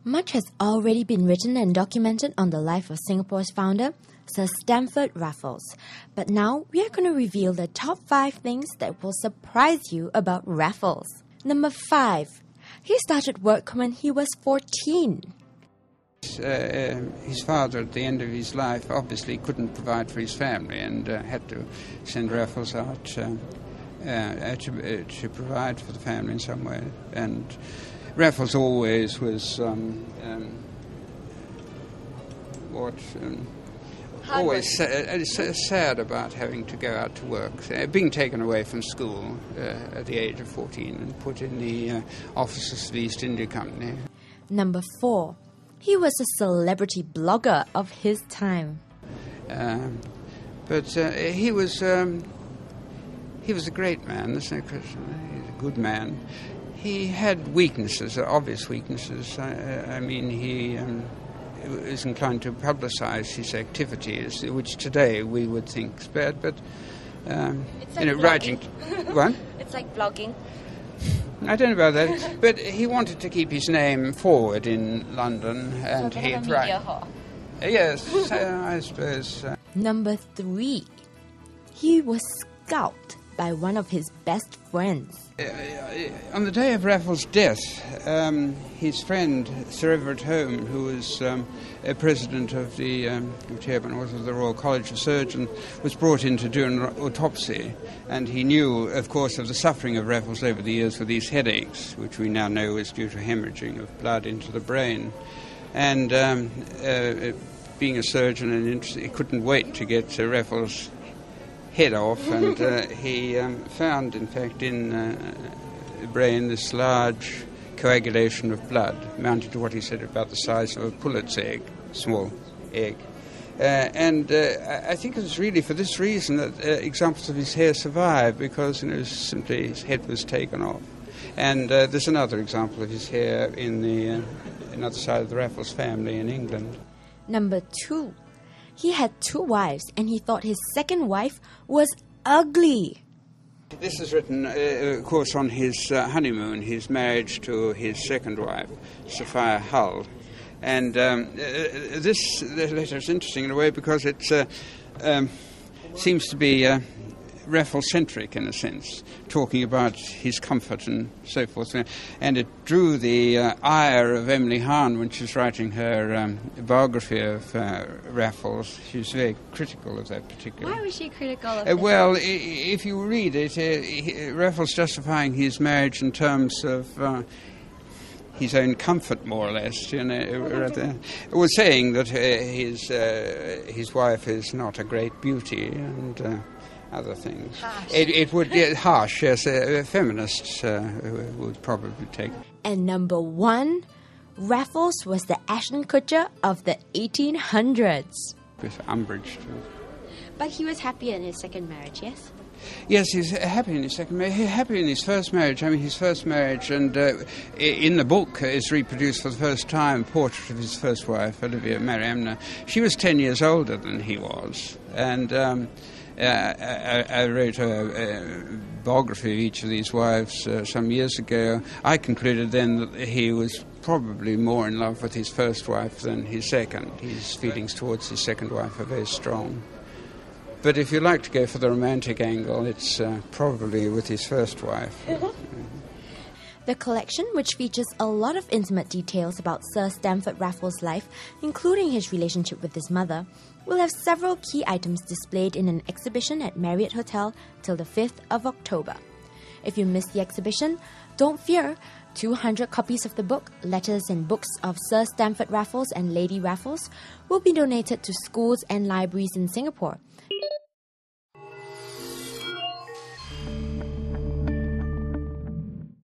Much has already been written and documented on the life of Singapore's founder, Sir Stamford Raffles. But now we are going to reveal the top 5 things that will surprise you about Raffles. Number 5. He started work when he was 14. His father, at the end of his life, obviously couldn't provide for his family and had to send Raffles out to provide for the family in some way. And Raffles always was always sad about having to go out to work, being taken away from school at the age of 14 and put in the offices of the East India Company. Number 4. He was a celebrity blogger of his time. But he was a great man. There's no question. He's a good man. He had weaknesses, obvious weaknesses. I mean, he is inclined to publicize his activities, which today we would think is bad. But it's like writing. What? It's like blogging. I don't know about that, but he wanted to keep his name forward in London, and so he'd write. Yes, I suppose. Number 3. He was scalped by one of his best friends. On the day of Raffles' death, his friend Sir Everett Home, who was president of the chairman of the Royal College of Surgeons, was brought in to do an autopsy, and he knew, of course, of the suffering of Raffles over the years with these headaches, which we now know is due to hemorrhaging of blood into the brain. And being a surgeon and interested, he couldn't wait to get Raffles' head off, and he found, in fact, in the brain this large coagulation of blood, amounting to what he said about the size of a pullet's egg, small egg. And I think it was really for this reason that examples of his hair survive, because simply his head was taken off. And there's another example of his hair in the another side of the Raffles family in England. Number 2. He had 2 wives, and he thought his second wife was ugly. This is written, of course, on his honeymoon, his marriage to his second wife, Sophia Hull. And this letter is interesting in a way because it seems to be Raffles-centric in a sense, talking about his comfort and so forth. And it drew the ire of Emily Hahn when she was writing her biography of Raffles. She was very critical of that particular. Why was she critical of it? Well, if you read it, Raffles justifying his marriage in terms of his own comfort, more or less, was saying that his wife is not a great beauty and other things. Harsh. It would harsh, yes. Feminists would probably take. And number 1, Raffles was the Ashton Kutcher of the 1800s. With umbrage. But he was happy in his second marriage, yes? Yes, he's happy in his second marriage. He's happy in his first marriage. I mean, his first marriage, and in the book is reproduced for the first time a portrait of his first wife, Olivia Mariamna. She was 10 years older than he was, and I wrote a biography of each of these wives some years ago. I concluded then that he was probably more in love with his first wife than his second. His feelings towards his second wife are very strong. But if you like to go for the romantic angle, it's probably with his first wife. The collection, which features a lot of intimate details about Sir Stamford Raffles' life, including his relationship with his mother, will have several key items displayed in an exhibition at Marriott Hotel till the 5th of October. If you miss the exhibition, don't fear. 200 copies of the book, Letters and Books of Sir Stamford Raffles and Lady Raffles, will be donated to schools and libraries in Singapore.